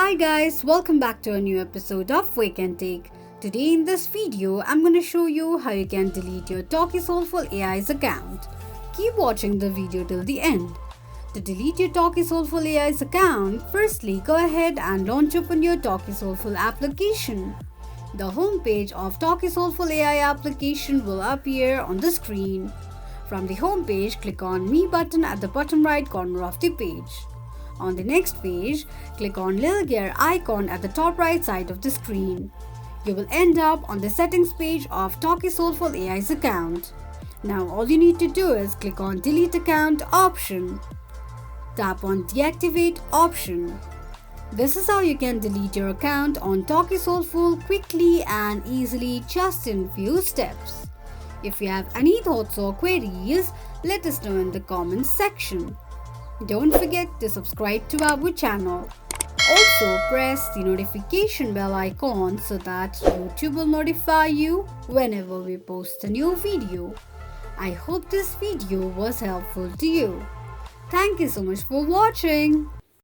Hi guys, welcome back to a new episode of Wake&Tech. Today in this video, I'm going to show you how you can delete your Talkie Soulful AI's account. Keep watching the video till the end. To delete your Talkie Soulful AI's account, firstly go ahead and launch open your Talkie Soulful application. The home page of Talkie Soulful AI application will appear on the screen. From the home page, click on Me button at the bottom right corner of the page. On the next page, click on little gear icon at the top right side of the screen. You will end up on the settings page of Talkie Soulful AI's account. Now all you need to do is click on delete account option. Tap on deactivate option. This is how you can delete your account on Talkie Soulful quickly and easily just in few steps. If you have any thoughts or queries, let us know in the comments section. Don't forget to subscribe to our channel. Also press the notification bell icon so that YouTube will notify you whenever we post a new video. I hope this video was helpful to you. Thank you so much for watching.